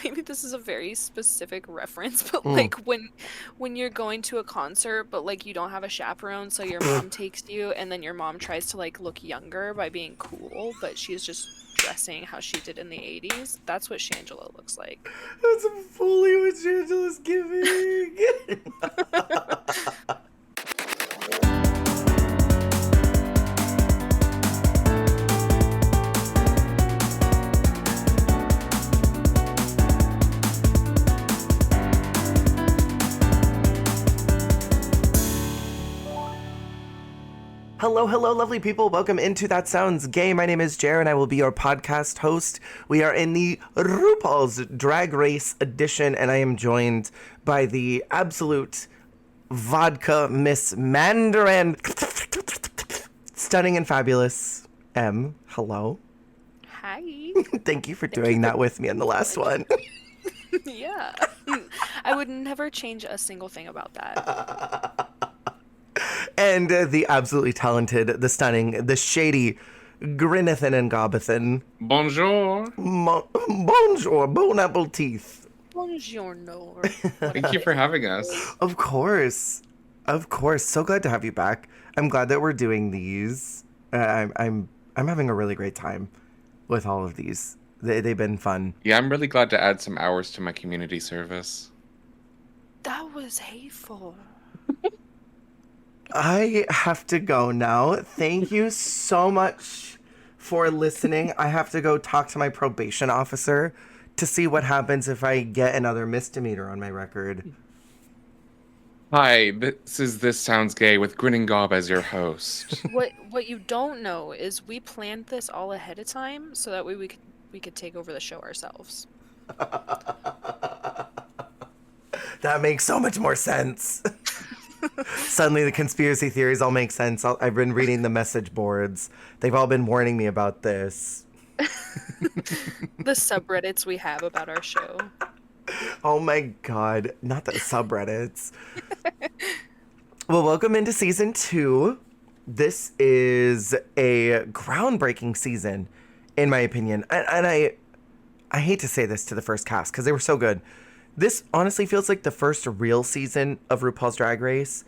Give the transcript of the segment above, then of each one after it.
maybe this is a very specific reference, but Mm. like when you're going to a concert, but like you don't have a chaperone, so your mom takes you, and then your mom tries to like look younger by being cool, but she's just dressing how she did in the 80s. That's what Shangela looks like. That's fully what Shangela's giving. Hello, hello, lovely people. Welcome into That Sounds Gay. My name is Jer, and I will be your podcast host. We are in the RuPaul's Drag Race edition, and I am joined by the absolute vodka Miss Mandarin, stunning and fabulous M. Hello. Hi. Thank you for Thank you doing for that with me in the last one. Yeah. I would never change a single thing about that. And the absolutely talented, the stunning, the shady Grinathan and Gobithan. Bonjour. Bonjour, bon appetit. Buongiorno. Thank you for having us. Of course. Of course. So glad to have you back. I'm glad that we're doing these. I'm having a really great time with all of these. They've been fun. Yeah, I'm really glad to add some hours to my community service. That was hateful. I have to go now. Thank you so much for listening. I have to go talk to my probation officer to see what happens if I get another misdemeanor on my record. Hi, This Sounds Gay with Grinning Gob as your host. What you don't know is we planned this all ahead of time so that way we could take over the show ourselves. That makes so much more sense. Suddenly the conspiracy theories all make sense. I've been reading the message boards. They've all been warning me about this. The subreddits we have about our show. Oh my god, not the subreddits. Well, welcome into season 2. This is a groundbreaking season, in my opinion. And I hate to say this to the first cast because they were so good. This honestly feels like the first real season of RuPaul's Drag Race.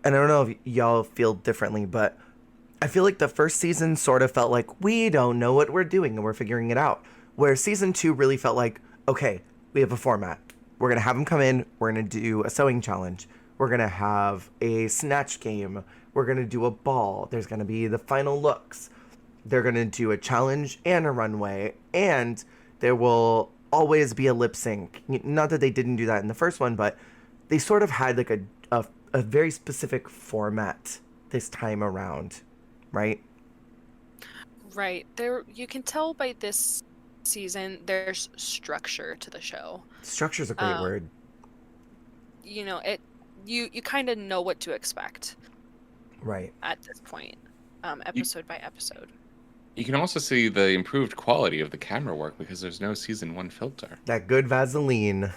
And I don't know if y'all feel differently, but I feel like the first season sort of felt like we don't know what we're doing and we're figuring it out. Where season 2 really felt like, okay, we have a format. We're going to have them come in. We're going to do a sewing challenge. We're going to have a snatch game. We're going to do a ball. There's going to be the final looks. They're going to do a challenge and a runway. And there will always be a lip sync. Not that they didn't do that in the first one, but they sort of had like a very specific format this time around, right? Right. You can tell by this season there's structure to the show. Structure's a great word. You know, you kind of know what to expect. Right. At this point, episode by episode. You can also see the improved quality of the camera work because there's no season 1 filter. That good Vaseline.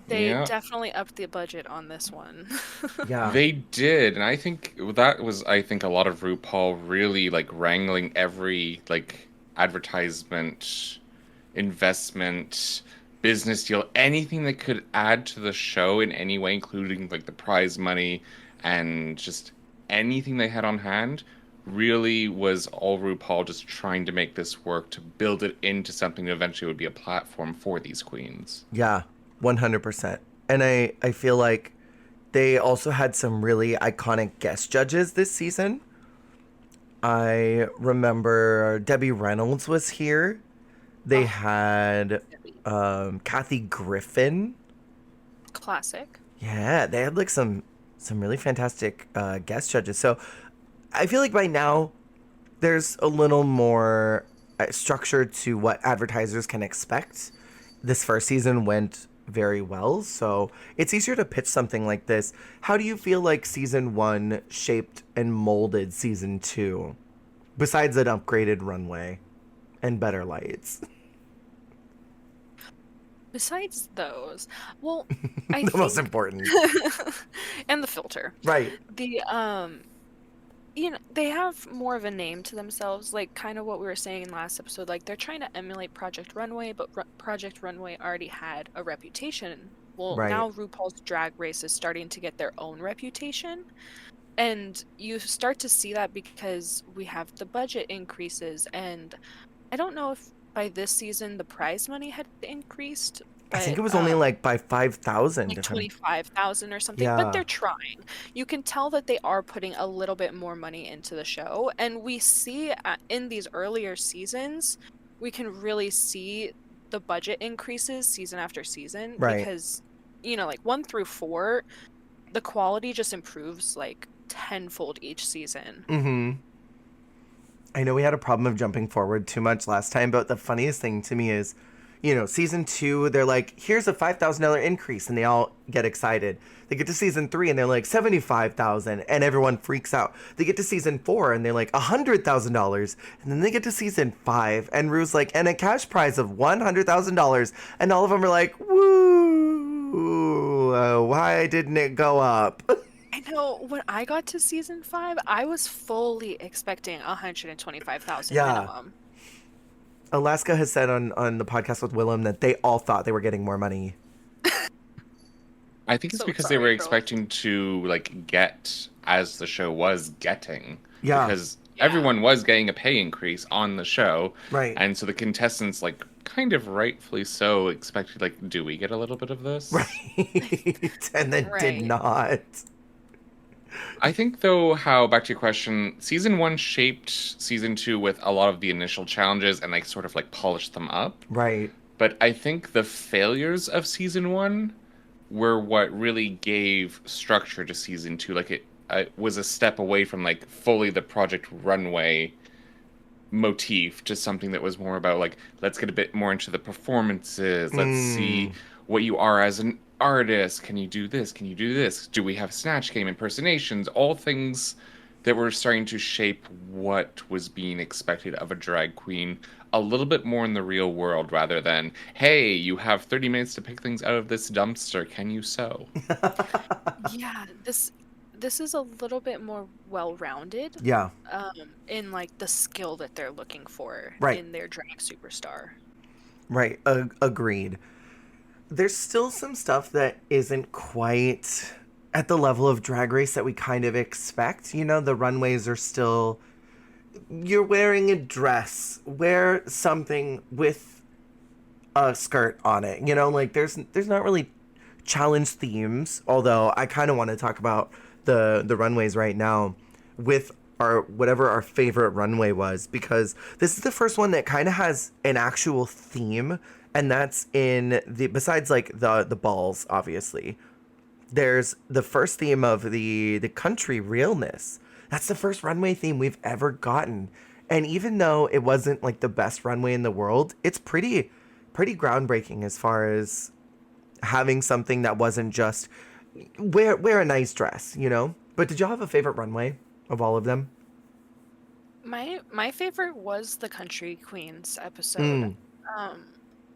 They definitely upped the budget on this one. Yeah. They did, and I think that was a lot of RuPaul really like wrangling every like advertisement, investment, business deal, anything that could add to the show in any way, including like the prize money and just anything they had on hand. Really was all RuPaul just trying to make this work to build it into something that eventually would be a platform for these queens. Yeah, 100%. And I feel like they also had some really iconic guest judges this season. I remember Debbie Reynolds was here. They had Kathy Griffin. Classic. Yeah, they had like some really fantastic guest judges. So I feel like by now there's a little more structure to what advertisers can expect. This first season went very well, so it's easier to pitch something like this. How do you feel like season 1 shaped and molded season 2, besides an upgraded runway and better lights? Besides those, well, The most important. and the filter. Right. they have more of a name to themselves, like kind of what we were saying in last episode. Like they're trying to emulate Project Runway, but Project Runway already had a reputation. Well, Right. now RuPaul's Drag Race is starting to get their own reputation. And you start to see that because we have the budget increases. And I don't know if by this season the prize money had increased, I think but it was only like by 5,000 like if I'm 25,000 or something, but Yeah. they're trying. You can tell that they are putting a little bit more money into the show, and we see in these earlier seasons, we can really see the budget increases season after season Right. because, like 1 through 4, the quality just improves like tenfold each season. Mhm. I know we had a problem of jumping forward too much last time, but the funniest thing to me is, season 2, they're like, here's a $5,000 increase, and they all get excited. They get to season 3, and they're like, 75,000, and everyone freaks out. They get to season 4, and they're like, $100,000, and then they get to season 5, and Rue's like, and a cash prize of $100,000, and all of them are like, woo, why didn't it go up? I know when I got to season 5, I was fully expecting 125,000 Yeah. minimum. Alaska has said on the podcast with Willem that they all thought they were getting more money. I think it's So because they sorry, were girls. expecting to like get as the show was getting. Yeah. Because Yeah. everyone was getting a pay increase on the show. Right. And so the contestants, like, kind of rightfully so, expected, like, do we get a little bit of this? Right. And then did Right. not. I think, though, how, back to your question, season 1 shaped season 2 with a lot of the initial challenges and, like, sort of, like, polished them up. Right. But I think the failures of season 1 were what really gave structure to season 2. Like, it was a step away from, like, fully the Project Runway motif to something that was more about, like, let's get a bit more into the performances. Let's see what you are as an artist. Can you do this? Can you do this? Do we have Snatch Game impersonations? All things that were starting to shape what was being expected of a drag queen a little bit more in the real world rather than, hey, you have 30 minutes to pick things out of this dumpster. Can you sew? Yeah, this is a little bit more well-rounded Yeah. in like the skill that they're looking for Right. in their drag superstar. Right. Agreed. There's still some stuff that isn't quite at the level of Drag Race that we kind of expect. The runways are still, you're wearing a dress, wear something with a skirt on it. Like there's not really challenge themes, although I kind of want to talk about the runways right now with our whatever our favorite runway was, because this is the first one that kind of has an actual theme, and that's in the besides like the balls, obviously. There's the first theme of the country realness. That's the first runway theme we've ever gotten. And even though it wasn't like the best runway in the world, it's pretty groundbreaking as far as having something that wasn't just wear a nice dress. But did y'all have a favorite runway of all of them? My favorite was the Country Queens episode. Mm,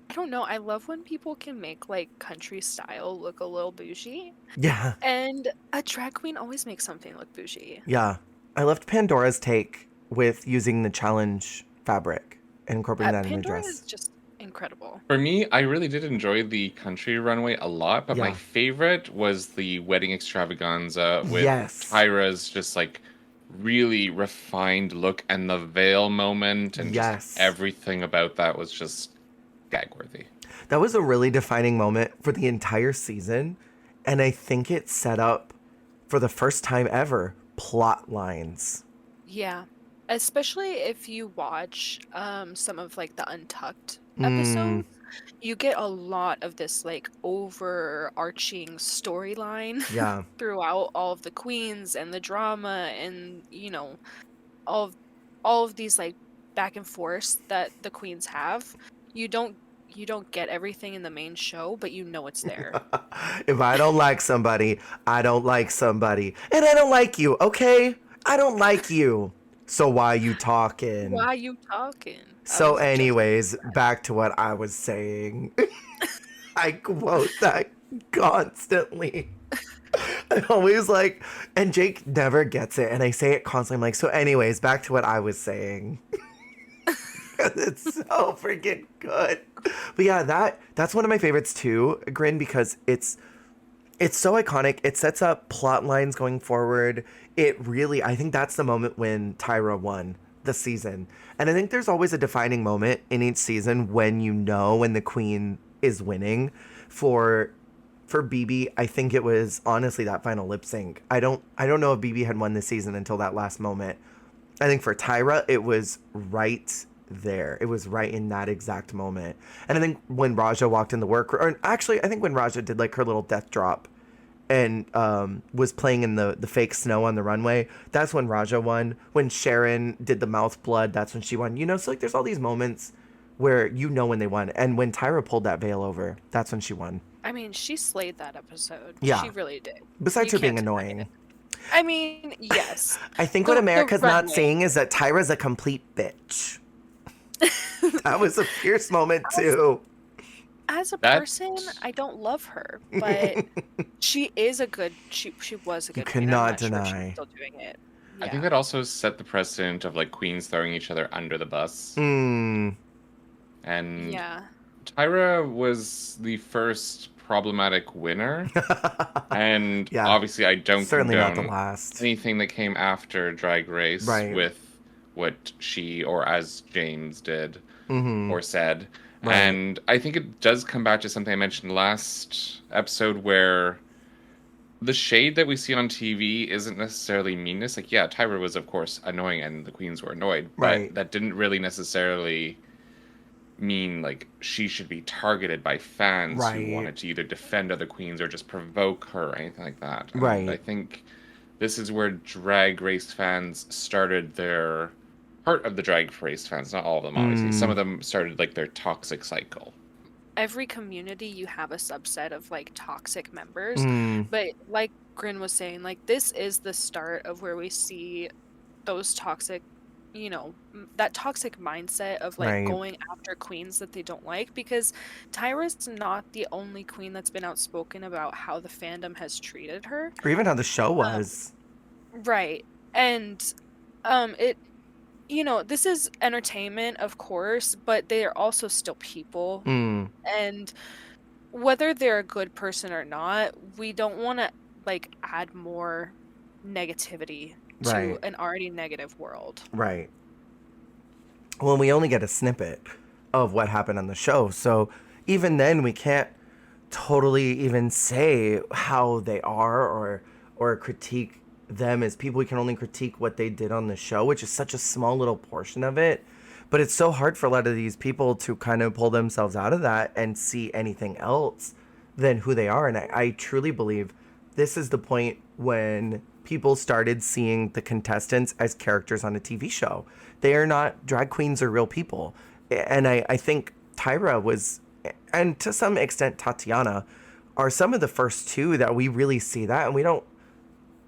I don't know, I love when people can make like country style look a little bougie, yeah, and a drag queen always makes something look bougie. yeah. I loved Pandora's take with using the challenge fabric and incorporating that in her Pandora is dress. just incredible. For me, I really did enjoy the country runway a lot, but my Yeah. favorite was the wedding extravaganza with Yes. Tyra's just like really refined look and the veil moment and Yes. just everything about that was just gag worthy. That was a really defining moment for the entire season, and I think it set up, for the first time ever, plot lines. Yeah, especially if you watch some of like the Untucked episodes, you get a lot of this like overarching storyline Yeah. throughout all of the queens and the drama and all of, all of these like back and forth that the queens have. You don't get everything in the main show, but you know it's there. If I don't like somebody, I don't like somebody. And I don't like you, okay? I don't like you. So why you talking? Why you talking? So anyways, back to what I was saying. I quote that constantly. I always like, and Jake never gets it, and I say it constantly. I'm like, so anyways, back to what I was saying. It's so freaking good. But yeah, that's one of my favorites too, Grin, because it's so iconic. It sets up plot lines going forward. It really, I think that's the moment when Tyra won the season. And I think there's always a defining moment in each season when you know when the queen is winning. For BB, I think it was honestly that final lip sync. I don't know if BB had won this season until that last moment. I think for Tyra, it was right there. It was right in that exact moment. And I think when Raja walked in the work, or actually, I think when Raja did like her little death drop and was playing in the fake snow on the runway, that's when Raja won. When Sharon did the mouth blood, that's when she won. You know, so like there's all these moments where you know when they won. And when Tyra pulled that veil over, that's when she won. I mean, she slayed that episode. Yeah. She really did. Besides You her being can't deny annoying. it. I mean, yes. I think what The America's not runway. saying is that Tyra's a complete bitch. That was a fierce moment too. As a That- person, I don't love her, but she is a good. She was a You good queen. I'm cannot not sure if deny. she's still doing it. I think Yeah. that also set the precedent of like queens throwing each other under the bus. Mm. And Yeah. Tyra was the first problematic winner. And Yeah. obviously I don't Certainly not the condone last. anything that came after Drag Race Right. with what she, or as James did Mm-hmm. or said. Right. And I think it does come back to something I mentioned last episode where the shade that we see on TV isn't necessarily meanness. Like, yeah, Tyra was, of course, annoying and the queens were annoyed, but Right. that didn't really necessarily mean like she should be targeted by fans Right. who wanted to either defend other queens or just provoke her or anything like that. And Right. I think this is where Drag Race fans started their part of the Drag Race fans, not all of them, obviously. Some of them started like their toxic cycle. Every community, you have a subset of like toxic members, Mm. but like Grin was saying, like this is the start of where we see those toxic, you know, that toxic mindset of like Right. going after queens that they don't like, because Tyra's not the only queen that's been outspoken about how the fandom has treated her. Or even how the show was. Right. And it, you know, this is entertainment, of course, but they are also still people. Mm. And whether they're a good person or not, we don't want to like add more negativity to Right. an already negative world. Right. Well, we only get a snippet of what happened on the show. So even then, we can't totally even say how they are or critique them as people. We can only critique what they did on the show, which is such a small little portion of it. But it's so hard for a lot of these people to kind of pull themselves out of that and see anything else than who they are. And I truly believe this is the point when people started seeing the contestants as characters on a TV show. They are not, drag queens are real people. And I think Tyra was, and to some extent Tatiana, are some of the first two that we really see that. And we don't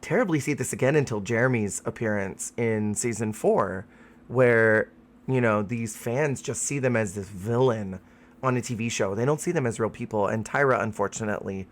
terribly see this again until Jeremy's appearance in season 4, where, you know, these fans just see them as this villain on a TV show. They don't see them as real people. And Tyra, unfortunately,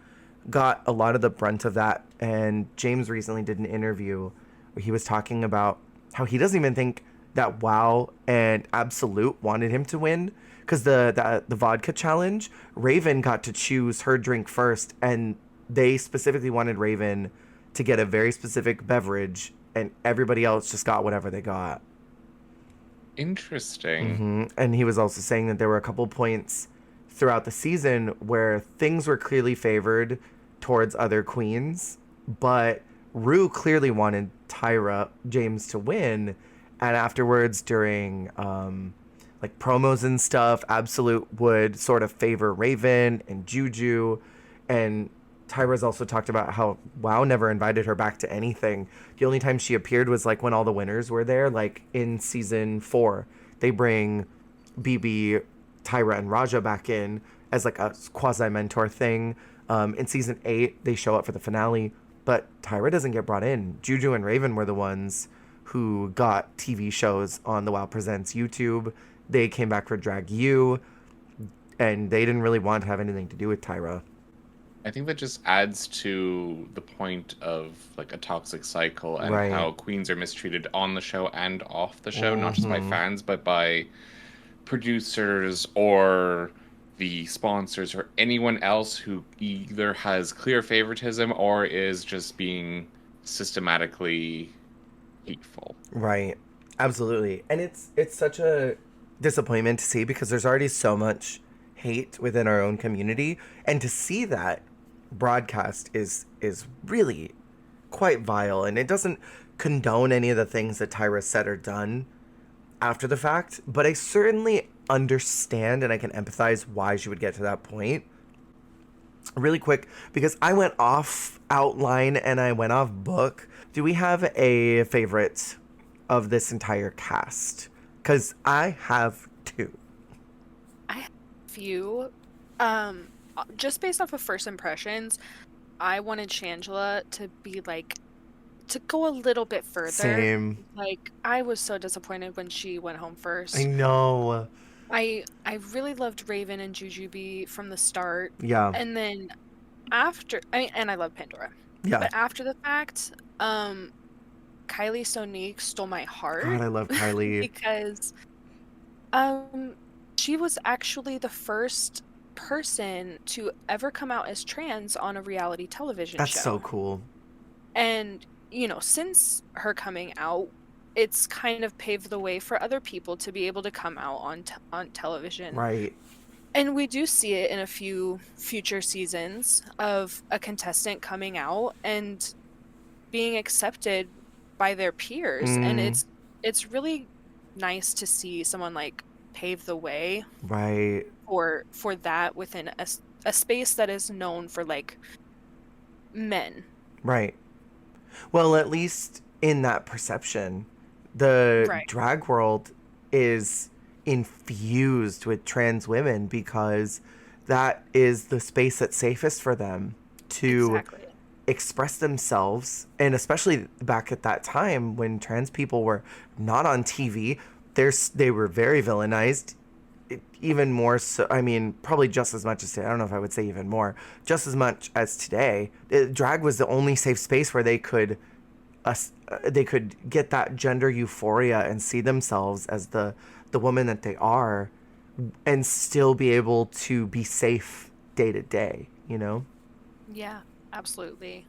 got a lot of the brunt of that. And James recently did an interview where he was talking about how he doesn't even think that WoW and Absolute wanted him to win, because the vodka challenge, Raven got to choose her drink first, and they specifically wanted Raven to get a very specific beverage, and everybody else just got whatever they got. Interesting. And he was also saying that there were a couple points throughout the season where things were clearly favored towards other queens, but Ru clearly wanted James to win. And afterwards, during like promos and stuff, Absolute would sort of favor Raven and Juju. And Tyra's also talked about how WoW never invited her back to anything. The only time she appeared was like when all the winners were there, like in season 4. They bring BB, Tyra, and Raja back in as like a quasi-mentor thing. In season 8, they show up for the finale, but Tyra doesn't get brought in. Juju and Raven were the ones who got TV shows on the WoW Presents YouTube. They came back for Drag U, and they didn't really want to have anything to do with Tyra. I think that just adds to the point of like a toxic cycle and Right. how queens are mistreated on the show and off the show, not just by Mm-hmm. fans, but by producers or the sponsors or anyone else who either has clear favoritism or is just being systematically hateful. Right. Absolutely. And it's such a disappointment to see because there's already so much hate within our own community, and to see that broadcast is really quite vile, and it doesn't condone any of the things that Tyra said or done after the fact, but I certainly understand and I can empathize why she would get to that point. Really quick, because I went off outline and I went off book. Do we have a favorite of this entire cast? Because I have two. I have a few. Just based off of first impressions, I wanted Shangela to be like to go a little bit further. Same. Like I was so disappointed when she went home I first. know. I really loved Raven and Jujubee from the start, Yeah. and then after and I love Pandora. Yeah. But after the fact, Kylie Sonique stole my heart God, I love Kylie. because she was actually the first person to ever come out as trans on a reality television That's show. so cool. And, since her coming out, it's kind of paved the way for other people to be able to come out on television. Right. And we do see it in a few future seasons of a contestant coming out and being accepted by their peers. And it's really nice to see someone like pave the way Right. for that within a space that is known for like men. Right. Well, at least in that perception, the Right. drag world is infused with trans women because that is the space that's safest for them to Exactly. express themselves. And especially back at that time when trans people were not on TV, they were very villainized. Even more so, I mean, probably just as much as today. I don't know if I would say even more, just as much as today. Drag was the only safe space where they could get that gender euphoria and see themselves as the woman that they are, and still be able to be safe day to day. Yeah, absolutely.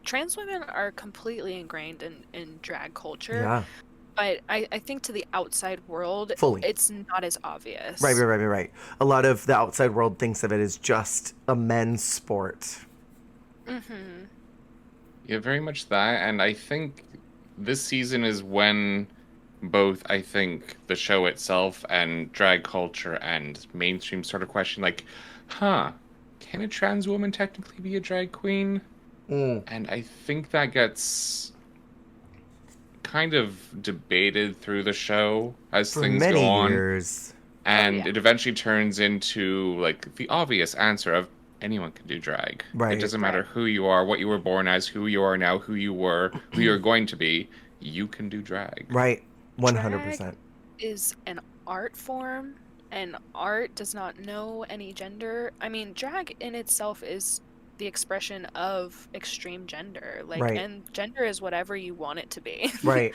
Trans women are completely ingrained in drag culture. Yeah. But I think to the outside world, Fully. it's not as obvious. Right. A lot of the outside world thinks of it as just a men's sport. Mm-hmm. Yeah, very much that. And I think this season is when both, I think, the show itself and drag culture and mainstream sort of question, like, can a trans woman technically be a drag queen? And I think that gets kind of debated through the show as For things many go on. years. And it eventually turns into, like, the obvious answer of anyone can do drag. Right. It doesn't matter who you are, what you were born as, who you are now, who you were, who you're going to be. You can do drag. Right. 100%. Drag is an art form, and art does not know any gender. I mean, drag in itself is the expression of extreme gender. Like, Right. and gender is whatever you want it to be. Right.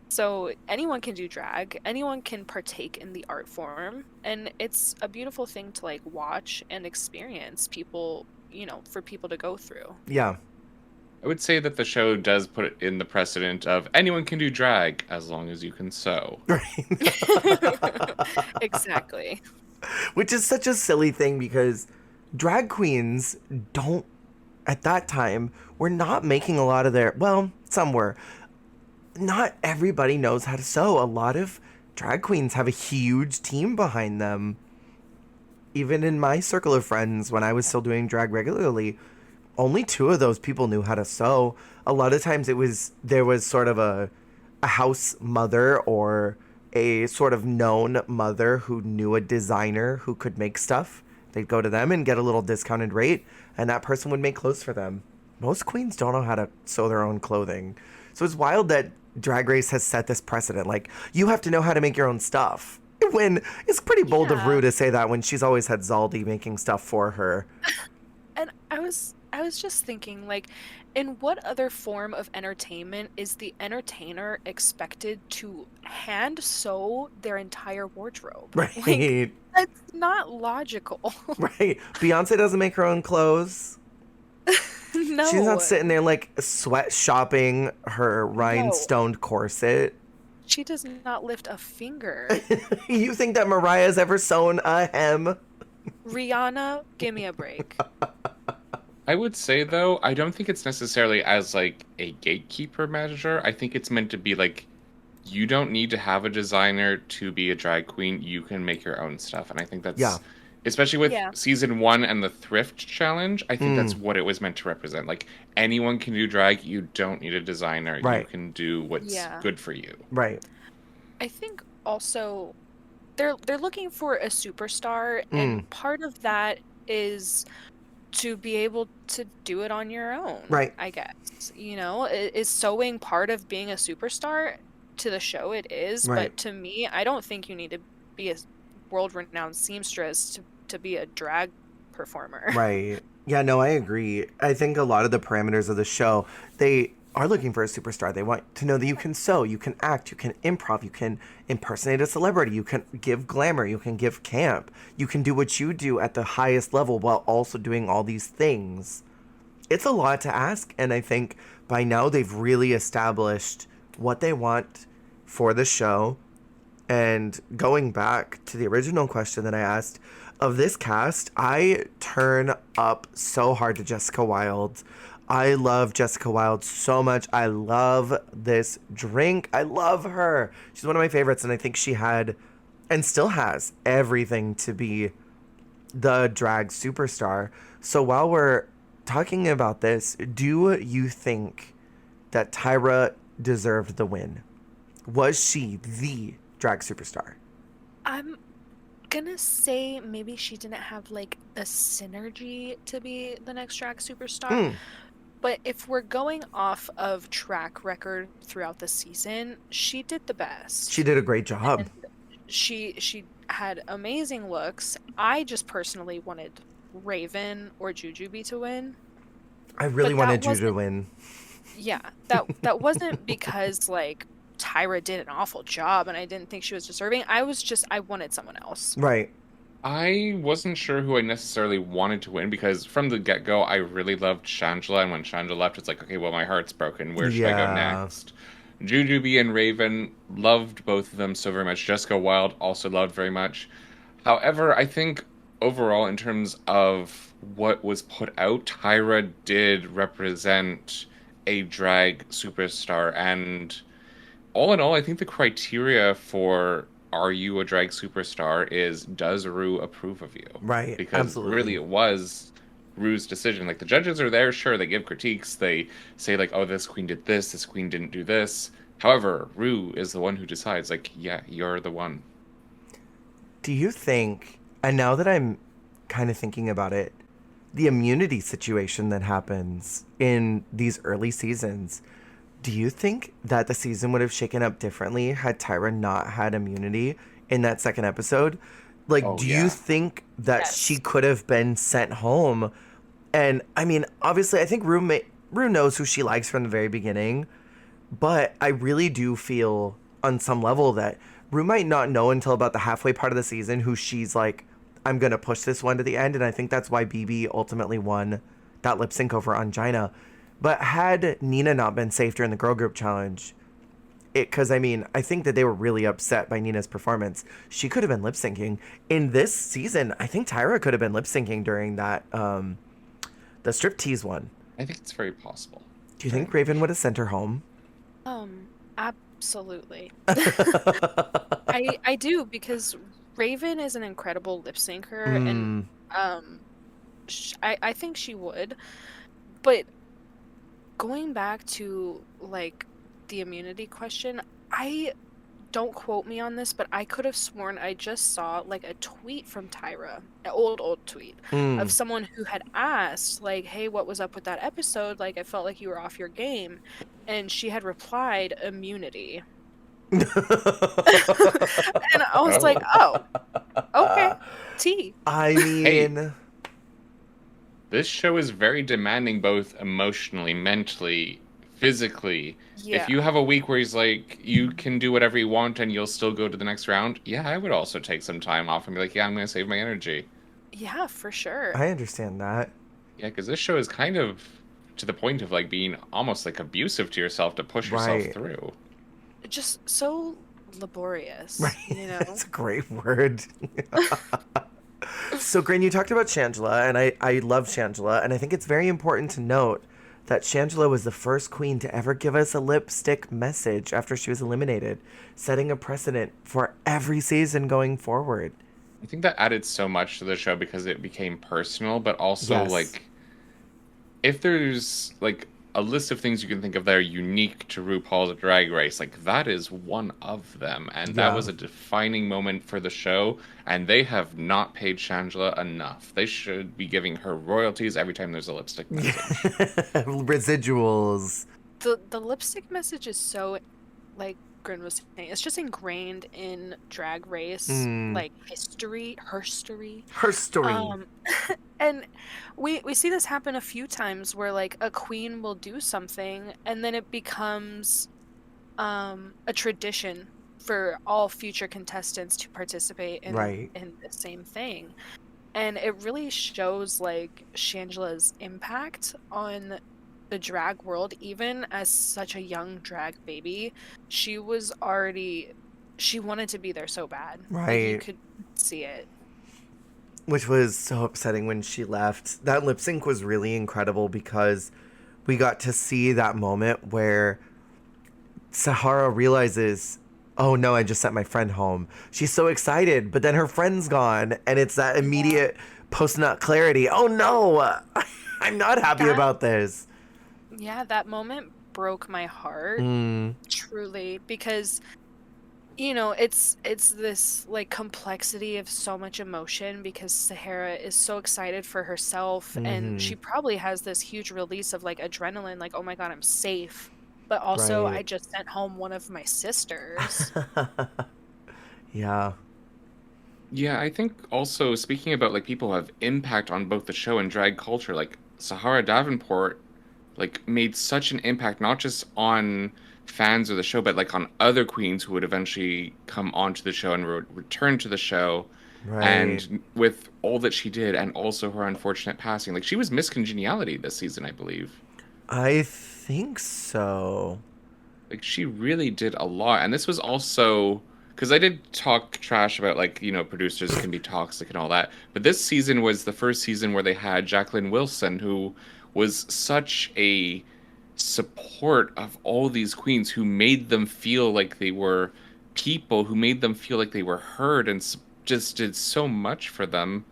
So anyone can do drag, anyone can partake in the art form, and it's a beautiful thing to like watch and experience people, for people to go through. Yeah. I would say that the show does put it in the precedent of anyone can do drag as long as you can sew. Exactly. Which is such a silly thing because drag queens don't, at that time, were not making a lot of some were. Not everybody knows how to sew. A lot of drag queens have a huge team behind them. Even in my circle of friends, when I was still doing drag regularly, only 2 of those people knew how to sew. A lot of times there was sort of a house mother or a sort of known mother who knew a designer who could make stuff. They'd go to them and get a little discounted rate, and that person would make clothes for them. Most queens don't know how to sew their own clothing. So it's wild that Drag Race has set this precedent. Like, you have to know how to make your own stuff. When it's pretty bold of Rue to say that when she's always had Zaldi making stuff for her. And I I was just thinking, like, in what other form of entertainment is the entertainer expected to hand sew their entire wardrobe? Like, Right. that's not logical. Right. Beyonce doesn't make her own clothes. She's not No, sitting there like sweat shopping her no. rhinestoned corset. She does not lift a finger. You think that Mariah's ever sewn a hem? Rihanna, give me a break. I would say though, I don't think it's necessarily as like a gatekeeper measure. I think it's meant to be like you don't need to have a designer to be a drag queen. You can make your own stuff. And I think Yeah. that's especially with Yeah. season 1 and the thrift challenge, I think that's Mm, what it was meant to represent. Like anyone can do drag, you don't need a designer. You right. can do what's Yeah. good for you. Right. I think also they're looking for a superstar, Mm, and part of that is to be able to do it on your own, right. I guess. Is sewing part of being a superstar? To the show it is, Right. but to me, I don't think you need to be a world-renowned seamstress to be a drag performer. Right. Yeah, no, I agree. I think a lot of the parameters of the show, they are looking for a superstar. They want to know that you can sew, you can act, you can improv, you can impersonate a celebrity, you can give glamour, you can give camp, you can do what you do at the highest level while also doing all these things. It's a lot to ask, and I think by now they've really established what they want for the show. And going back to the original question that I asked, of this cast, I turn up so hard to Jessica Wilde. I love Jessica Wilde so much. I love this drink. I love her. She's one of my favorites, and I think she had and still has everything to be the drag superstar. So while we're talking about this, do you think that Tyra deserved the win? Was she the drag superstar? I'm gonna say maybe she didn't have like a synergy to be the next drag superstar. Mm, But if we're going off of track record throughout the season, she did the she best. did a great job. And she had amazing looks. I just personally wanted Raven or Jujubee to win, I really but that wanted you to wasn't, win. yeah, that wasn't because like Tyra did an awful job and I didn't think she was deserving. I wanted someone else. Right. I wasn't sure who I necessarily wanted to win because from the get-go, I really loved Shangela, and when Shangela left, it's like, okay, well, my heart's broken. Where should I go Yeah. next? Jujubee and Raven loved both of them so very much. Jessica Wilde also loved very much. However, I think overall, in terms of what was put out, Tyra did represent a drag superstar, and all in all, I think the criteria for are you a drag superstar is does Rue approve of you? Right. Because really Absolutely. it was Rue's decision. Like the judges are there, sure, they give critiques, they say like, oh, this queen did this queen didn't do this. However, Rue is the one who decides, like, yeah, you're the one. Do you think, and now that I'm kind of thinking about it, the immunity situation that happens in these early seasons, do you think that the season would have shaken up differently had Tyra not had immunity in that second episode? Like, Oh do you yeah. think that she Yes. could have been sent home? And I mean, obviously, I think Rue knows who she likes from the very beginning, but I really do feel on some level that Rue might not know until about the halfway part of the season who she's like, I'm going to push this one to the end. And I think that's why BB ultimately won that lip sync over Angina. But had Nina not been safe during the girl group challenge, because I mean, I think that they were really upset by Nina's performance. She could have been lip syncing. In this season, I think Tyra could have been lip syncing during that, the striptease one. I think it's very possible. Do you Very think Raven much. would have sent her home? Absolutely. I do because Raven is an incredible lip syncer, and Mm, um I think she would. But going back to like the immunity question, I don't quote me on this, but I could have sworn I just saw like a tweet from Tyra, an old tweet of mm. someone who had asked like, "Hey, what was up with that episode? Like I felt like you were off your game." And she had replied, "Immunity." And I was like, Oh. "Oh, okay. T." I Hey, mean, This show is very demanding, both emotionally, mentally, physically. If Yeah. you have a week where he's like, you can do whatever you want and you'll still go to the next round, yeah, I would also take some time off and be like, yeah, I'm going to save my energy. Yeah, for sure. I understand that. Yeah, because this show is kind of to the point of like being almost like abusive to yourself to push yourself Right. through. Just so Right. laborious, you It's know? a great word. So, Grin, you talked about Shangela, and I love Shangela, and I think it's very important to note that Shangela was the first queen to ever give us a lipstick message after she was eliminated, setting a precedent for every season going forward. I think that added so much to the show because it became personal, but also Yes. like if there's like a list of things you can think of that are unique to RuPaul's Drag Race, like that is one of them. And that Yeah. was a defining moment for the show. And they have not paid Shangela enough. They should be giving her royalties every time there's a lipstick Yeah. message. Residuals. The lipstick message is so, like Grin was saying, it's just ingrained in Drag Race, Mm. like herstory. Her story. Um, and we see this happen a few times where like a queen will do something and then it becomes a tradition for all future contestants to participate Right. in the same thing. And it really shows like Shangela's impact on the drag world, even as such a young drag baby. She was already, she wanted to be there so bad. Like you Right. could see it. Which was so upsetting when she left. That lip sync was really incredible because we got to see that moment where Sahara realizes, oh no, I just sent my friend home. She's so excited, but then her friend's gone, and it's that immediate post nut clarity. Oh no, I'm not happy That, about this. yeah, that moment broke my heart, Mm, truly, because you know, it's this like complexity of so much emotion because Sahara is so excited for herself and hmm. she probably has this huge release of like adrenaline, like, oh my God, I'm safe. But also I Right. just sent home one of my sisters. Yeah. Yeah, I think also speaking about like people who have impact on both the show and drag culture, like Sahara Davenport, like made such an impact not just on fans of the show, but like on other queens who would eventually come onto the show and return to the show. Right. And with all that she did, and also her unfortunate passing, like she was Miss Congeniality this season, I believe. I think so. Like she really did a lot, and this was also because I did talk trash about like producers can be toxic and all that, but this season was the first season where they had Jacqueline Wilson, who was such a support of all these queens, who made them feel like they were people, who made them feel like they were heard, and just did so much for them,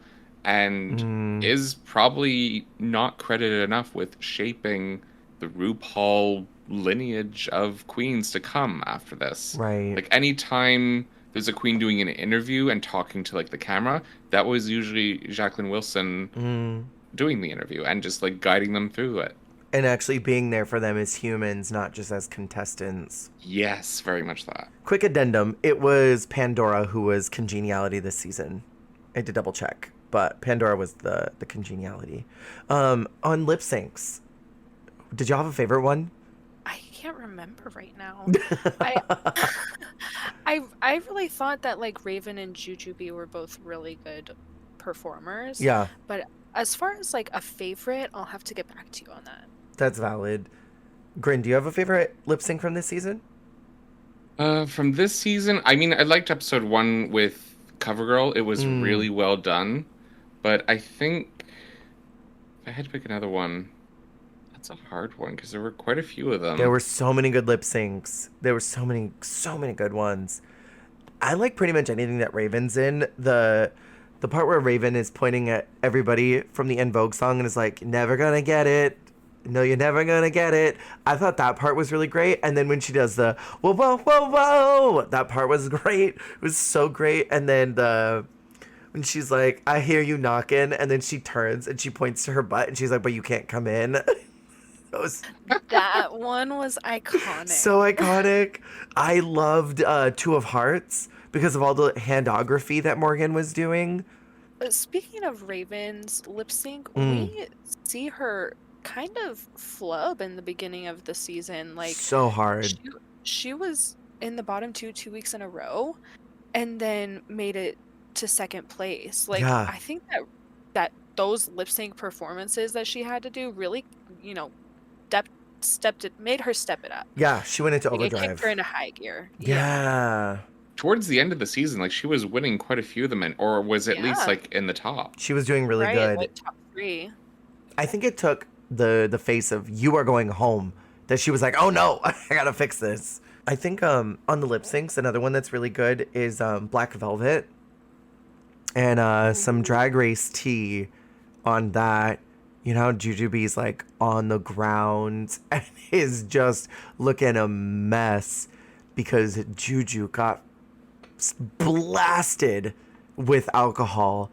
and Mm, is probably not credited enough with shaping the RuPaul lineage of queens to come after this. right. Like anytime there's a queen doing an interview and talking to like the camera, that was usually Jacqueline Wilson Mm. doing the interview and just like guiding them through it. And actually being there for them as humans, not just as contestants. Yes, very much that. Quick addendum, it was Pandora who was Congeniality this season. I had to double check, but Pandora was the Congeniality. On lip syncs, did y'all have a favorite one? I can't remember right now. I I really thought that like Raven and Jujubee were both really good performers, Yeah, but as far as like a favorite, I'll have to get back to you on that. that's valid. Grin, do you have a favorite lip sync from this season? From this season, I mean, I liked episode one with CoverGirl. It was Mm, really well done, but I think if I had to pick another one, that's a hard one because there were quite a few of there them. were so many good lip syncs. There were so many good ones. I like pretty much anything that Raven's in. The part where Raven is pointing at everybody from the En Vogue song and is like, "Never gonna get it. No, you're never gonna get it." I thought that part was really great. And then when she does the whoa whoa whoa whoa, that part was great. It was so great. And then when she's like, "I hear you knocking," and then she turns and she points to her butt and she's like, "But you can't come in." That was That one was iconic. so iconic. I loved Two of Hearts because of all the handography that Morgan was doing. Speaking of Raven's lip sync, Mm, we see her kind of flub in the beginning of the season. Like so hard. she she was in the bottom 2 weeks in a row and then made it to second place. Like Yeah. I think that those lip sync performances that she had to do really, you know, stepped it made her step it up. Yeah, she went into Like it kicked her overdrive. into high gear. Yeah. Yeah. Towards the end of the season, like she was winning quite a few of them, or was at least Yeah. like in the top. She was doing really Right. good. Like top 3. I think it took the face of "You Are Going Home" that she was like, "Oh no, I gotta fix this." I think on the lip syncs, another one that's really good is Black Velvet and some Drag Race tea on that. You know, Jujubee's like on the ground and is just looking a mess because Juju got blasted with alcohol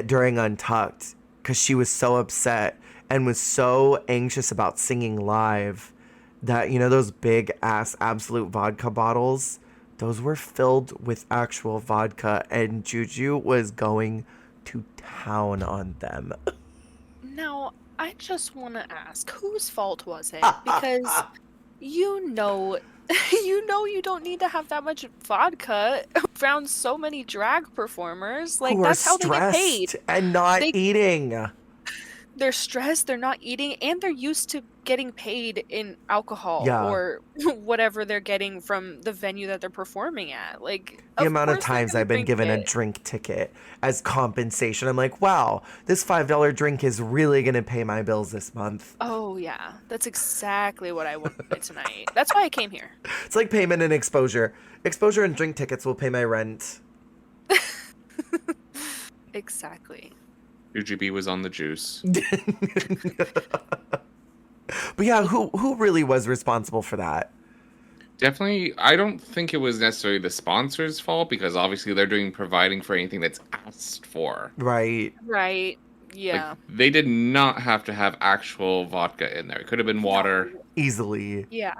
during Untucked because she was so upset and was so anxious about singing live that, you know, those big ass Absolute vodka bottles, those were filled with actual vodka, and Juju was going to town on them. Now, I just want to ask, whose fault was it? Because you know, you don't need to have that much vodka around so many drag performers. Like Who are that's how they get paid. stressed and not They eating. they're stressed, they're not eating, and they're used to getting paid in alcohol Yeah. or whatever they're getting from the venue that they're performing at. Like, The of amount of course they're times gonna I've been drink given a it. drink ticket as compensation, I'm like, wow, this $5 drink is really going to pay my bills this month. Oh yeah, that's exactly what I wanted tonight. That's why I came here. It's like payment and exposure. Exposure and drink tickets will pay my rent. Exactly. UGB was on the juice. But yeah, who really was responsible for that? Definitely, I don't think it was necessarily the sponsor's fault because obviously they're doing providing for anything that's asked for. Right. Right. Like Yeah. they did not have to have actual vodka in there. It could have been water. No. Easily. Yeah.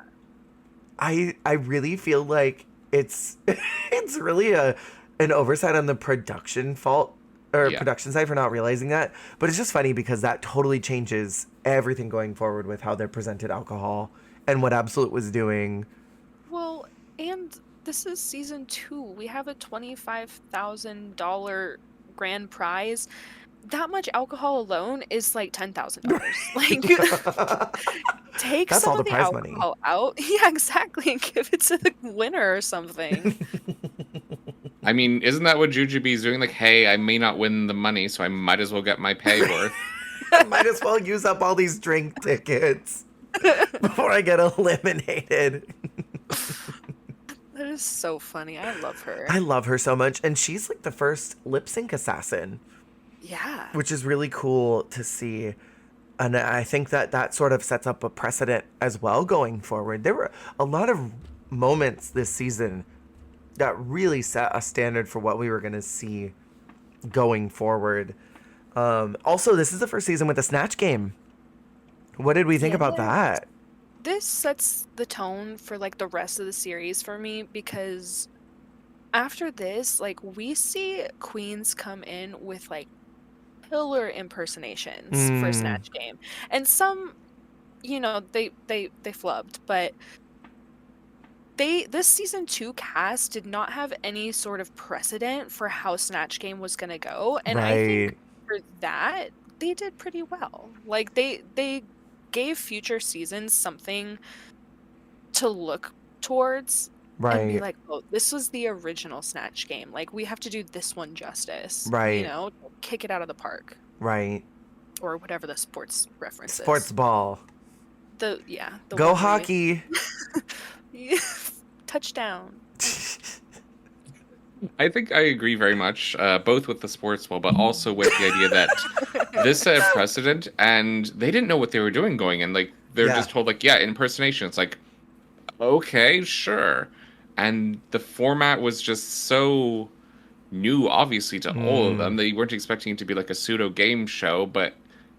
I really feel like it's it's really an oversight on the production fault or Yeah. production side for not realizing that. But it's just funny because that totally changes everything going forward with how they're presented alcohol and what Absolute was doing. Well, and this is season 2. We have a $25,000 grand prize. That much alcohol alone is like $10,000. Like, take That's some all the of the prize money. alcohol out. Yeah, exactly, and give it to the winner or something. I mean, isn't that what Jujubee's doing? Like, hey, I may not win the money, so I might as well get my pay worth. I might as well use up all these drink tickets before I get eliminated. That is so funny. I love her. I love her so much. And she's like the first lip sync assassin, Yeah. which is really cool to see. And I think that that sort of sets up a precedent as well going forward. There were a lot of moments this season that really set a standard for what we were going to see going forward. Also, this is the first season with the Snatch Game. What did we think about Yes. that? This sets the tone for like the rest of the series for me because after this, like we see queens come in with like killer impersonations for Mm, Snatch Game. And some, you know, they flubbed, but this season 2 cast did not have any sort of precedent for how Snatch Game was going to go, and I think right, for that they did pretty well. Like they gave future seasons something to look towards and be right, like, "Oh, this was the original Snatch Game. Like we have to do this one justice." You right, know, kick it out of the park right. or whatever the sports reference Sports is. ball. The Go one where hockey. touchdown. I think I agree very much, both with the sports ball, but also with the idea that this set a precedent, and they didn't know what they were doing going in. Like they're Yeah. just told, like, yeah, impersonation. It's like, okay, sure, and the format was just so new, obviously, to all of them. They weren't expecting it to be like a pseudo game show, but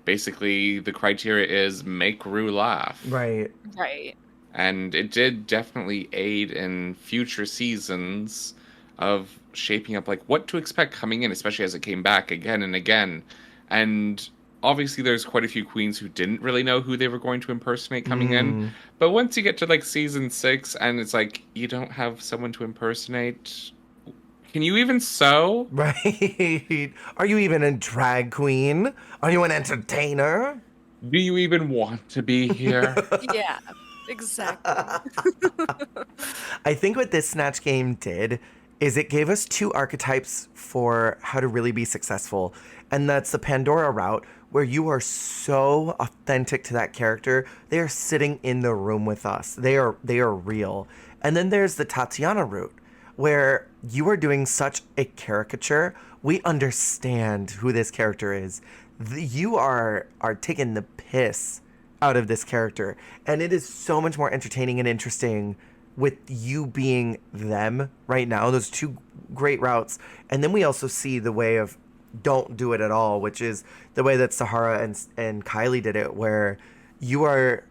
basically the criteria is make Rue laugh. Right. Right. And it did definitely aid in future seasons of shaping up like what to expect coming in, especially as it came back again and again. And obviously there's quite a few queens who didn't really know who they were going to impersonate coming in. Mm, But once you get to like season 6 and it's like you don't have someone to impersonate, can you even sew? right. Are you even a drag queen? Are you an entertainer? Do you even want to be here? Yeah, exactly. I think what this Snatch game did is it gave us two archetypes for how to really be successful. And that's the Pandora route, where you are so authentic to that character. They are sitting in the room with us. They are real. And then there's the Tatiana route, where you are doing such a caricature. We understand who this character is. You are taking the piss out of this character, and it is so much more entertaining and interesting with you being them right now. Those two great routes. And then we also see the way of don't do it at all, which is the way that Sahara and Kylie did it, where you are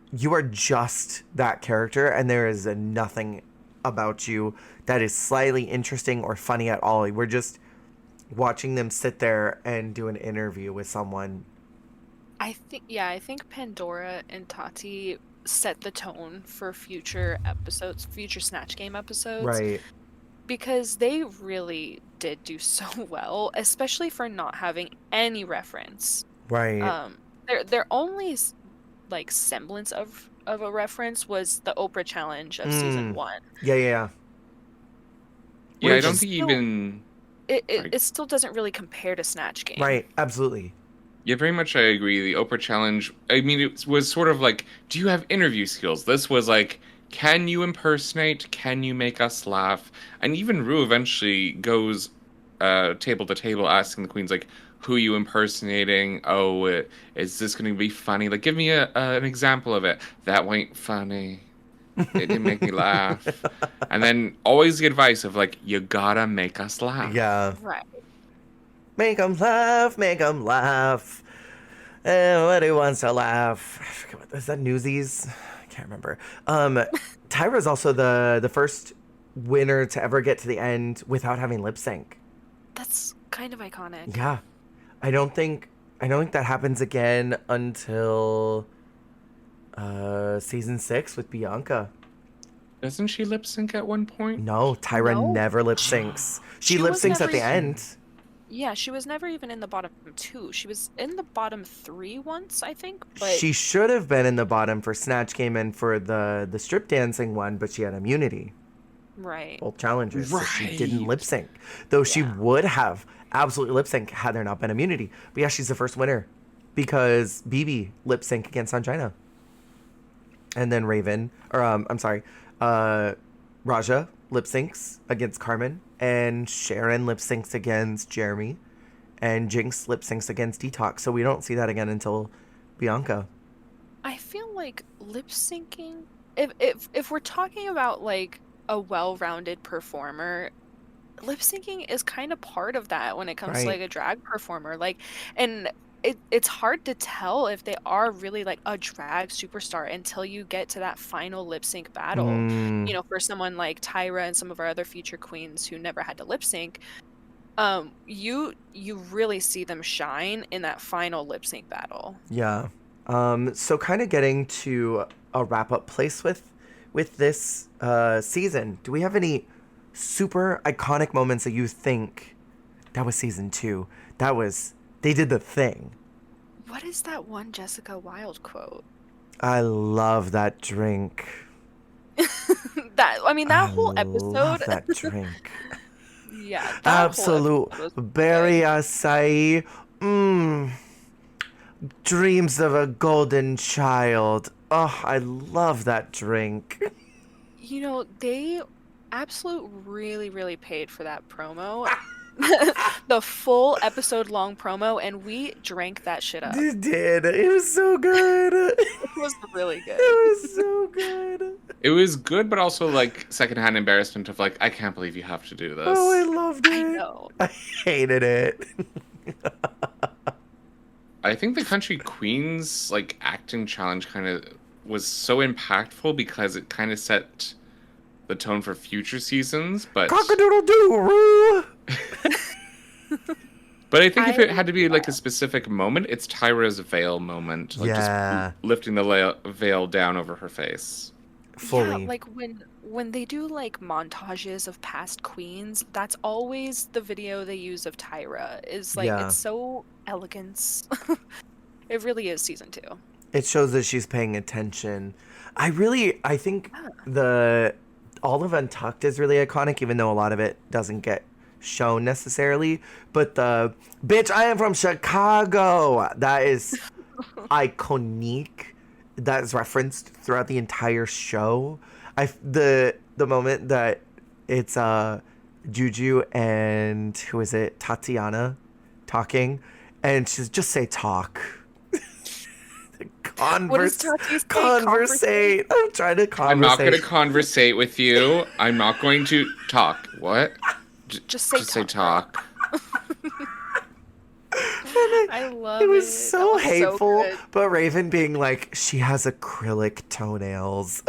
just that character, and there is nothing about you that is slightly interesting or funny at all. We're just watching them sit there and do an interview with someone. I think Pandora and Tati set the tone for future episodes, future Snatch Game episodes, Right. because they really did do so well, especially for not having any reference. Right. Their only like semblance of a reference was the Oprah challenge of season Mm. 1. Yeah, yeah, yeah. Yeah, I Which don't is think still even. Sorry. it still doesn't really compare to Snatch Game. right. Absolutely. Yeah, very much I agree. The Oprah challenge, I mean, it was sort of like, do you have interview skills? This was like, can you impersonate? Can you make us laugh? And even Rue eventually goes table to table asking the queens, like, who are you impersonating? Oh, is this going to be funny? Like, give me an example of it. That ain't funny. It didn't make me laugh. And then always the advice of, like, you gotta make us laugh. Yeah. Right. Make them laugh, make them laugh. Everybody wants to laugh. I forget is that Newsies? I can't remember. Tyra's also the first winner to ever get to the end without having lip sync. That's kind of iconic. Yeah. I don't think that happens again until season 6 with Bianca. Doesn't she lip sync at one point? No, Tyra No. never lip syncs. She She lip was syncs never at the even- end. Yeah, she was never even in the bottom 2. She was in the bottom 3 once, I think, but She should have been in the bottom for Snatch Game and for the strip dancing one, but she had immunity. right. Both challenges, so she didn't Right. lip sync. Though she Yeah. would have absolutely lip sync had there not been immunity. But yeah, she's the first winner because BB lip sync against Angina. And then Raven, or I'm sorry, Raja lip syncs against Carmen, and Sharon lip syncs against Jeremy, and Jinx lip syncs against Detox. So we don't see that again until Bianca. I feel like lip syncing, if we're talking about like a well-rounded performer, lip syncing is kind of part of that when it comes to Right. like a drag performer. Like, and it's hard to tell if they are really like a drag superstar until you get to that final lip sync battle. Mm, You know, for someone like Tyra and some of our other feature queens who never had to lip sync, you really see them shine in that final lip sync battle. yeah. So kind of getting to a wrap up place with this season. Do we have any super iconic moments that you think that was season 2? They did the thing. What is that one Jessica Wilde quote? I love that drink. That I whole love episode. that drink. Yeah, that whole Absolute episode was berry good. acai. Mmm. Dreams of a golden child. Oh, I love that drink. You know, they absolute really paid for that promo. The full episode long promo, and we drank that shit up. It did. It was so good. It was really It good. was so good. It was good, but also like secondhand embarrassment of like, I can't believe you have to do this. Oh, I loved it. I know. I hated it. I think the Country Queens like acting challenge kind of was so impactful because it kind of set the tone for future seasons, but Cock-a-doodle-doo, but I think if it had to be like a specific moment, it's Tyra's veil moment, like Yeah. just lifting the veil down over her face. Fully. Yeah, like when they do like montages of past queens, that's always the video they use of Tyra. Is like Yeah. it's so elegance. It really is season 2. It shows that she's paying attention. I think all of Untucked is really iconic, even though a lot of it doesn't get shown necessarily. But the bitch, I am from Chicago. That is iconic. That is referenced throughout the entire show. The moment that it's Juju and who is it, Tatiana, talking, and she's just say talk. What does Tati say? Conversate. I'm trying to conversate. I'm not going to conversate with you. I'm not going to talk. What? Just say talk. I love it. It was so hateful. So but Raven being like, she has acrylic toenails.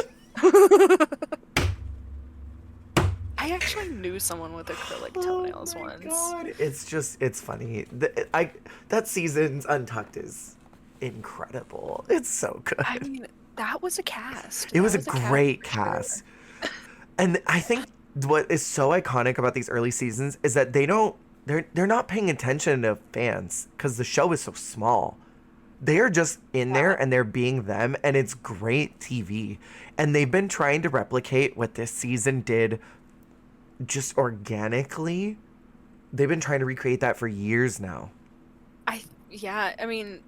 I actually knew someone with acrylic toenails once. God. It's funny. That season's Untucked is incredible. It's so good. I mean, that was a cast. It was a great cast. And I think what is so iconic about these early seasons is that they're not paying attention to fans because the show is so small. They're just in there and they're being them, and it's great TV. And they've been trying to replicate what this season did just organically. They've been trying to recreate that for years now. I mean,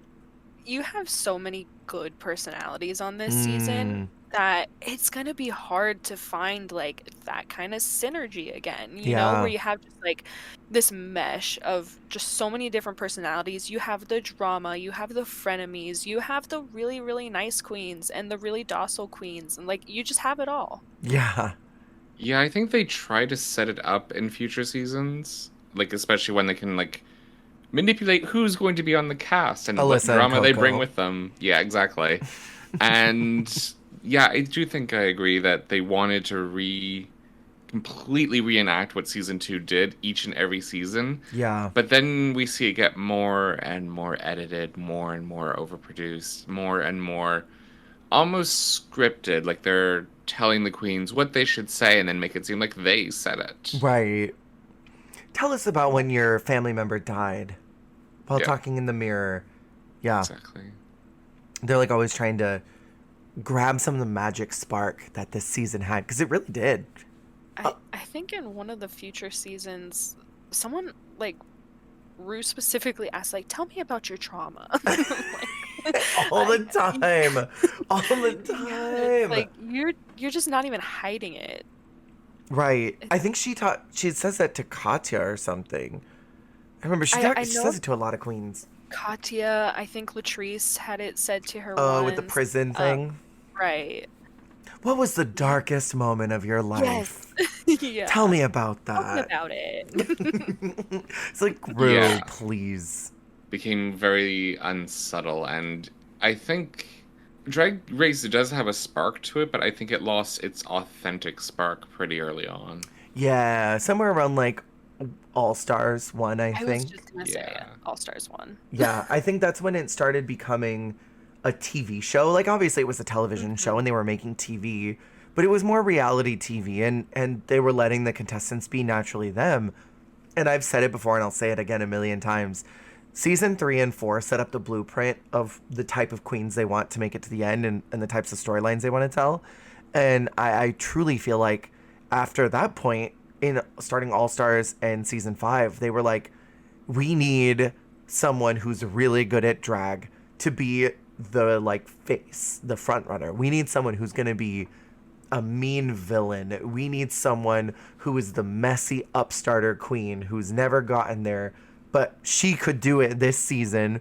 you have so many good personalities on this season that it's gonna be hard to find like that kind of synergy again, you know, where you have just like this mesh of just so many different personalities. You have the drama, you have the frenemies, you have the really, really nice queens and the really docile queens, and like you just have it all. Yeah. Yeah, I think they try to set it up in future seasons, like especially when they can like manipulate who's going to be on the cast and what drama they bring with them. Yeah, exactly. And yeah, I do think I agree that they wanted to completely reenact what season 2 did each and every season. Yeah. But then we see it get more and more edited, more and more overproduced, more and more almost scripted, like they're telling the queens what they should say and then make it seem like they said it. Right. Tell us about when your family member died while talking in the mirror. Yeah. Exactly. They're like always trying to grab some of the magic spark that this season had, because it really did. I think in one of the future seasons, someone like Rue specifically asked, like, tell me about your trauma. All the time. All the time. Like you're just not even hiding it. Right. I think she says that to Katya or something. I remember she says it to a lot of queens. Katya, I think Latrice had it said to her Oh, once. with the prison thing? Right. What was the darkest moment of your life? Yes. Yeah. Tell me about that. Tell me about it. It's like, Rue, please. Became very unsubtle, and I think Drag Race does have a spark to it, but I think it lost its authentic spark pretty early on. Yeah, somewhere around like All Stars 1, I think. I was just gonna say All Stars 1. Yeah, I think that's when it started becoming a TV show. Like, obviously it was a television show and they were making TV, but it was more reality TV, and they were letting the contestants be naturally them. And I've said it before and I'll say it again a million times. Season 3 and 4 set up the blueprint of the type of queens they want to make it to the end, and the types of storylines they want to tell. And I truly feel like after that point, in starting All Stars and season 5, they were like, we need someone who's really good at drag to be the like face, the front runner. We need someone who's going to be a mean villain. We need someone who is the messy upstarter queen who's never gotten there, but she could do it this season.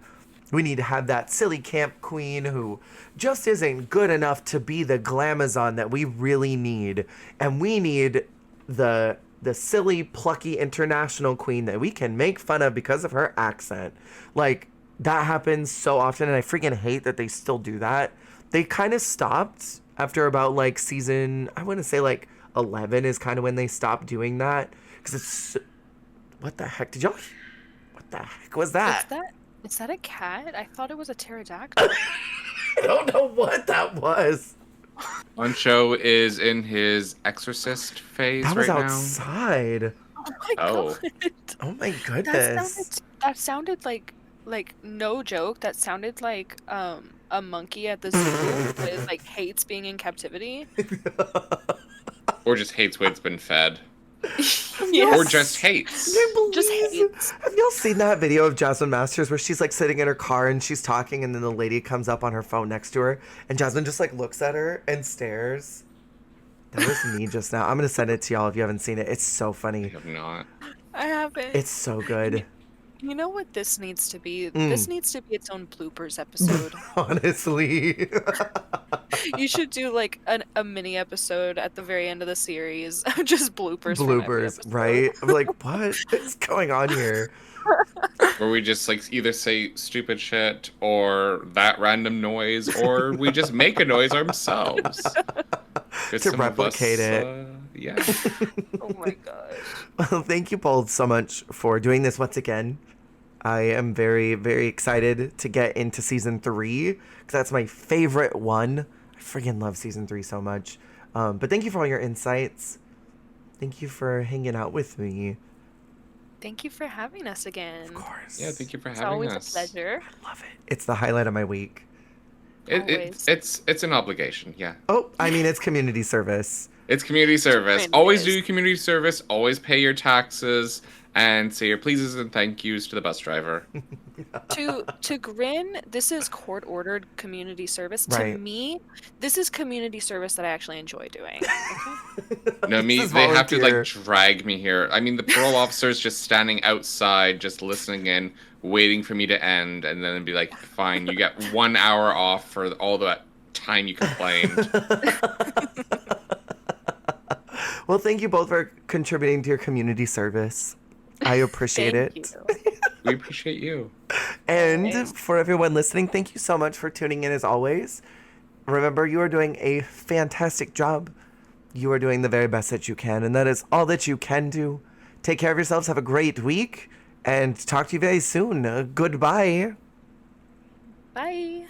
We need to have that silly camp queen who just isn't good enough to be the glamazon that we really need. And we need the silly, plucky international queen that we can make fun of because of her accent. Like, that happens so often, and I freaking hate that they still do that. They kind of stopped after about, like, season, I want to say, like, 11 is kind of when they stopped doing that. Because it's... What the heck? What the heck was that? Is that a cat? I thought it was a pterodactyl. I don't know what that was. Poncho is in his exorcist phase That was right outside. Oh my Oh. god. Oh my goodness. That sounded like no joke. That sounded like a monkey at the zoo that like hates being in captivity. now. Or just hates what it's been fed. Yes. Or just hates. Just hates. Have y'all seen that video of Jasmine Masters where she's like sitting in her car and she's talking and then the lady comes up on her phone next to her and Jasmine just like looks at her and stares? That was me just now. I'm going to send it to y'all if you haven't seen it. It's so I funny. have not. I haven't. It's so good. You know what this needs to be? Mm. This needs to be its own bloopers episode. Honestly. You should do like a mini episode at the very end of the series, just bloopers. From every Bloopers, episode. right? I'm like, what is going on here? Where we just like either say stupid shit or that random noise, or we just make a noise ourselves. To replicate it. Yeah. Oh my gosh. Well, thank you both so much for doing this once again. I am very, very excited to get into season 3 because that's my favorite one. I freaking love season 3 so much. But thank you for all your insights. Thank you for hanging out with me. Thank you for having us again. Of course. Yeah, thank you for It's having always us. a pleasure. I love it. It's the highlight of my week. Always. It's an obligation, yeah. Oh, I mean, it's community service. It's community service. It Always is. do community service. Always pay your taxes and say your pleases and thank yous to the bus driver. To Grin, this is court-ordered community service. Right. To me, this is community service that I actually enjoy doing. Okay? No, me, This is they have to volunteer. like drag me here. I mean, the parole officer's just standing outside, just listening in, waiting for me to end, and then be like, fine, you get 1 hour off for all that time you complained. Well, thank you both for contributing to your community service. I appreciate Thank it. you. We appreciate you. And Always. for everyone listening, thank you so much for tuning in as always. Remember, you are doing a fantastic job. You are doing the very best that you can, and that is all that you can do. Take care of yourselves. Have a great week, and talk to you very soon. Goodbye. Bye.